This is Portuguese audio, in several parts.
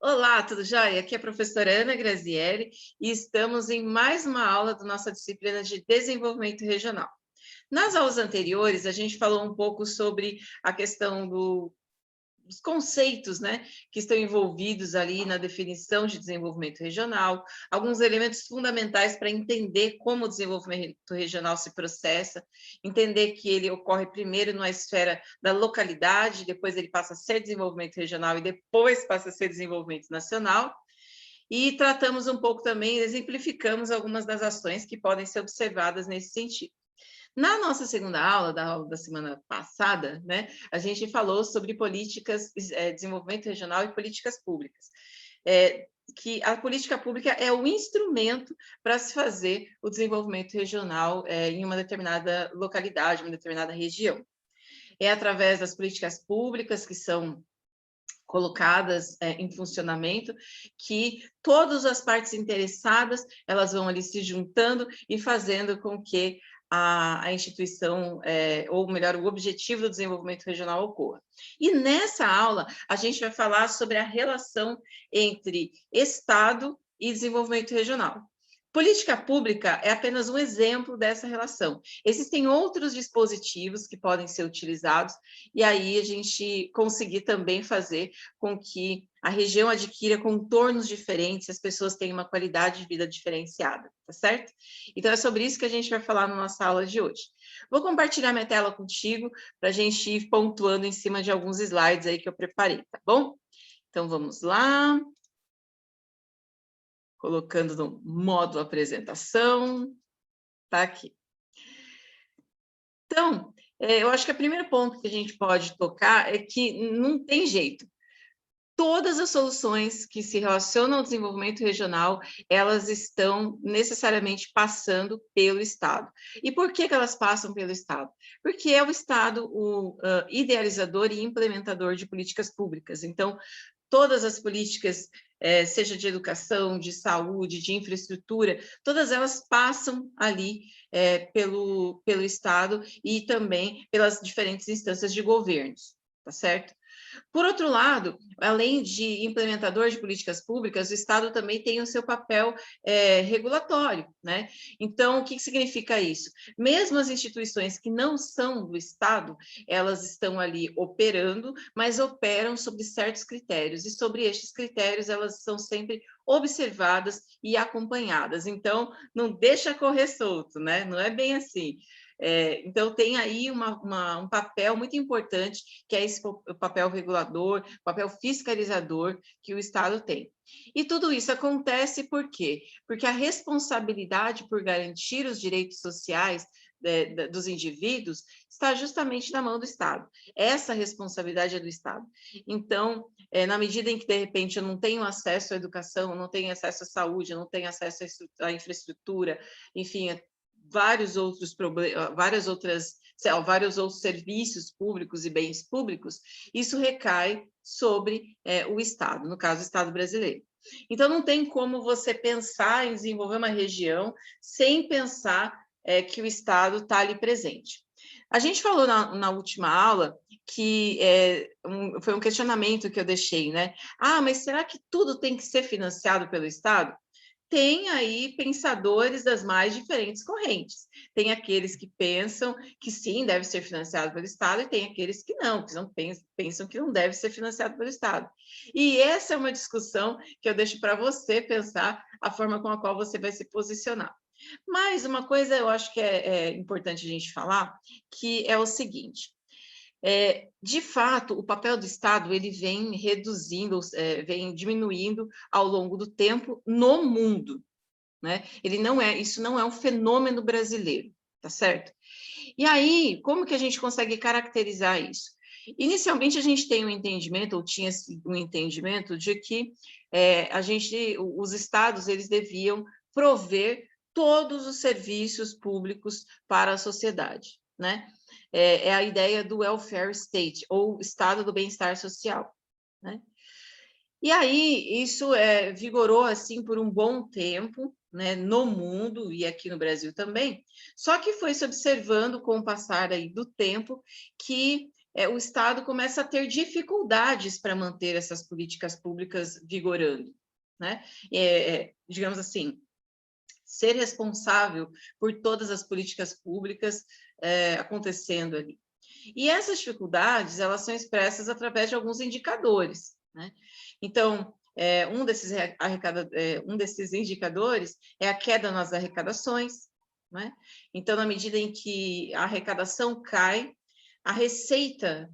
Olá, tudo jóia? Aqui é a professora Ana Grazielli e estamos em mais uma aula da nossa disciplina de desenvolvimento regional. Nas aulas anteriores, a gente falou um pouco sobre a questão dos conceitos, né, que estão envolvidos ali na definição de desenvolvimento regional, alguns elementos fundamentais para entender como o desenvolvimento regional se processa, entender que ele ocorre primeiro numa esfera da localidade, depois ele passa a ser desenvolvimento regional e depois passa a ser desenvolvimento nacional. E tratamos um pouco também, exemplificamos algumas das ações que podem ser observadas nesse sentido. Na nossa segunda aula, da aula da semana passada, né, a gente falou sobre políticas, desenvolvimento regional e políticas públicas. Que a política pública é o instrumento para se fazer o desenvolvimento regional em uma determinada localidade, uma determinada região. É através das políticas públicas que são colocadas em funcionamento, que todas as partes interessadas, elas vão ali se juntando e fazendo com que a instituição, ou melhor, o objetivo do desenvolvimento regional ocorra. E nessa aula, a gente vai falar sobre a relação entre Estado e desenvolvimento regional. Política pública é apenas um exemplo dessa relação. Existem outros dispositivos que podem ser utilizados, e aí a gente conseguir também fazer com que a região adquira contornos diferentes, as pessoas tenham uma qualidade de vida diferenciada, tá certo? Então é sobre isso que a gente vai falar na nossa aula de hoje. Vou compartilhar minha tela contigo para a gente ir pontuando em cima de alguns slides aí que eu preparei, tá bom? Então vamos lá. Colocando no modo apresentação, tá aqui. Então, eu acho que o primeiro ponto que a gente pode tocar é que não tem jeito. Todas as soluções que se relacionam ao desenvolvimento regional, elas estão necessariamente passando pelo Estado. E por que elas passam pelo Estado? Porque é o Estado o idealizador e implementador de políticas públicas. Então, todas as políticas, seja de educação, de saúde, de infraestrutura, todas elas passam ali pelo Estado e também pelas diferentes instâncias de governos, tá certo? Por outro lado, além de implementador de políticas públicas, o Estado também tem o seu papel regulatório, né? Então, o que significa isso? Mesmo as instituições que não são do Estado, elas estão ali operando, mas operam sob certos critérios, e sobre estes critérios elas são sempre observadas e acompanhadas. Então, não deixa correr solto, né? Não é bem assim. Então, tem aí um papel muito importante, que é esse papel regulador, papel fiscalizador que o Estado tem. E tudo isso acontece por quê? Porque a responsabilidade por garantir os direitos sociais dos indivíduos está justamente na mão do Estado. Essa responsabilidade é do Estado. Então, na medida em que, de repente, eu não tenho acesso à educação, eu não tenho acesso à saúde, eu não tenho acesso à infraestrutura, enfim, vários outros problemas, vários outros serviços públicos e bens públicos, isso recai sobre o Estado, no caso, o Estado brasileiro. Então, não tem como você pensar em desenvolver uma região sem pensar que o Estado está ali presente. A gente falou na última aula que foi um questionamento que eu deixei, né? Ah, mas será que tudo tem que ser financiado pelo Estado? Tem aí pensadores das mais diferentes correntes. Tem aqueles que pensam que sim, deve ser financiado pelo Estado, e tem aqueles que não pensam que não deve ser financiado pelo Estado. E essa é uma discussão que eu deixo para você pensar a forma com a qual você vai se posicionar. Mas uma coisa eu acho que é importante a gente falar, que é o seguinte: de fato, o papel do Estado ele vem reduzindo, vem diminuindo ao longo do tempo no mundo, né? Isso não é um fenômeno brasileiro, tá certo? E aí, como que a gente consegue caracterizar isso? Inicialmente, a gente tem um entendimento, ou tinha um entendimento, de que os estados eles deviam prover todos os serviços públicos para a sociedade, né? É a ideia do welfare state, ou estado do bem-estar social, né? E aí, isso vigorou assim por um bom tempo, né, no mundo e aqui no Brasil também, só que foi se observando com o passar aí do tempo que o Estado começa a ter dificuldades para manter essas políticas públicas vigorando, né? Digamos assim, ser responsável por todas as políticas públicas acontecendo ali. E essas dificuldades, elas são expressas através de alguns indicadores, né? Então, um desses indicadores é a queda nas arrecadações, né? Então, na medida em que a arrecadação cai, a receita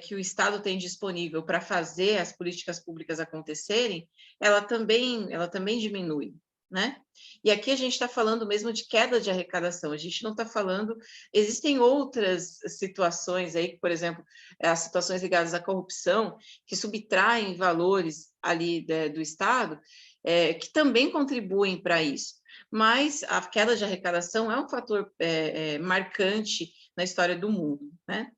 que o Estado tem disponível para fazer as políticas públicas acontecerem, ela também diminui, né? E aqui a gente está falando mesmo de queda de arrecadação, a gente não está falando... Existem outras situações aí, por exemplo, as situações ligadas à corrupção, que subtraem valores ali do Estado, que também contribuem para isso. Mas a queda de arrecadação é um fator marcante na história do mundo, né?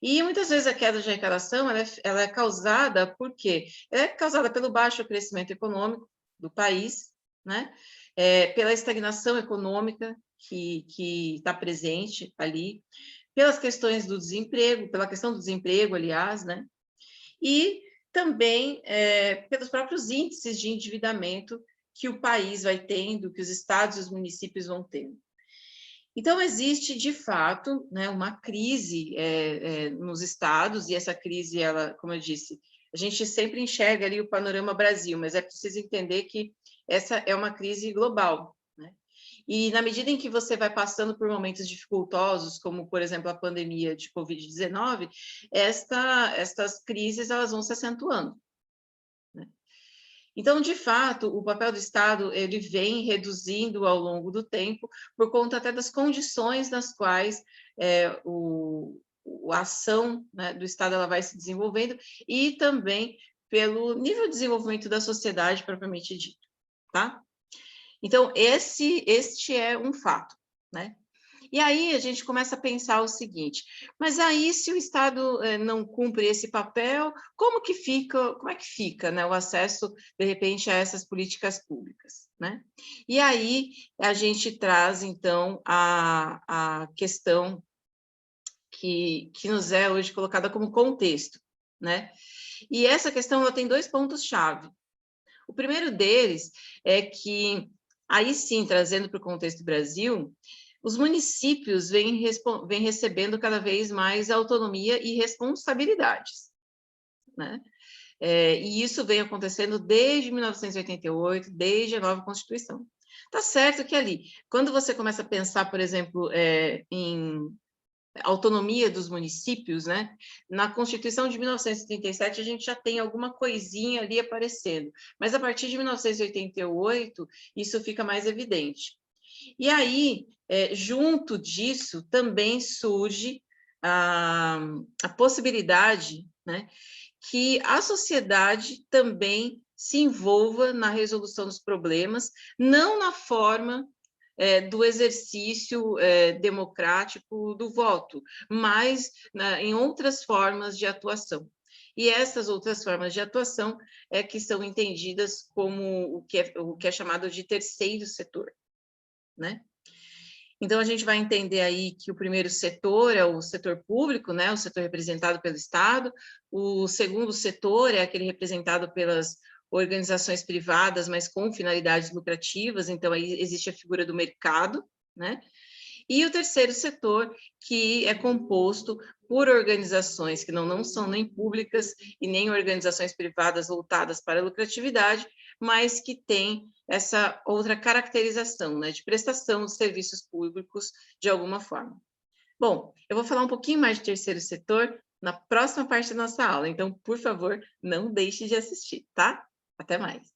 E muitas vezes a queda de arrecadação ela é causada por quê? Ela é causada pelo baixo crescimento econômico do país, né? Pela estagnação econômica que está presente ali, pelas questões do desemprego, pela questão do desemprego, aliás, né? E também pelos próprios índices de endividamento que o país vai tendo, que os estados e os municípios vão tendo. Então, existe, de fato, né, uma crise nos estados, e essa crise, ela, como eu disse, a gente sempre enxerga ali o panorama Brasil, mas é preciso entender que essa é uma crise global, né? E na medida em que você vai passando por momentos dificultosos, como, por exemplo, a pandemia de Covid-19, estas crises elas vão se acentuando, né? Então, de fato, o papel do Estado ele vem reduzindo ao longo do tempo, por conta até das condições nas quais a ação, né, do Estado ela vai se desenvolvendo, e também pelo nível de desenvolvimento da sociedade propriamente dito, tá? Então, este é um fato, né? E aí a gente começa a pensar o seguinte, mas aí se o Estado não cumpre esse papel, como é que fica, né, o acesso, de repente, a essas políticas públicas, né? E aí a gente traz, então, a questão que nos é hoje colocada como contexto, né? E essa questão ela tem dois pontos-chave. O primeiro deles é que, aí sim, trazendo para o contexto do Brasil, os municípios vêm recebendo cada vez mais autonomia e responsabilidades, né? E isso vem acontecendo desde 1988, desde a nova Constituição. Tá certo que ali, quando você começa a pensar, por exemplo, em autonomia dos municípios, né? Na Constituição de 1937 a gente já tem alguma coisinha ali aparecendo, mas a partir de 1988 isso fica mais evidente. E aí, junto disso, também surge a possibilidade, né, que a sociedade também se envolva na resolução dos problemas, não na forma do exercício democrático do voto, mas em outras formas de atuação. E essas outras formas de atuação que são entendidas como o que é chamado de terceiro setor, né? Então, a gente vai entender aí que o primeiro setor é o setor público, né, o setor representado pelo Estado, o segundo setor é aquele representado pelas organizações privadas, mas com finalidades lucrativas, então aí existe a figura do mercado, né? E o terceiro setor, que é composto por organizações que não são nem públicas e nem organizações privadas voltadas para a lucratividade, mas que têm essa outra caracterização, né, de prestação de serviços públicos de alguma forma. Bom, eu vou falar um pouquinho mais de terceiro setor na próxima parte da nossa aula, então, por favor, não deixe de assistir, tá? Até mais!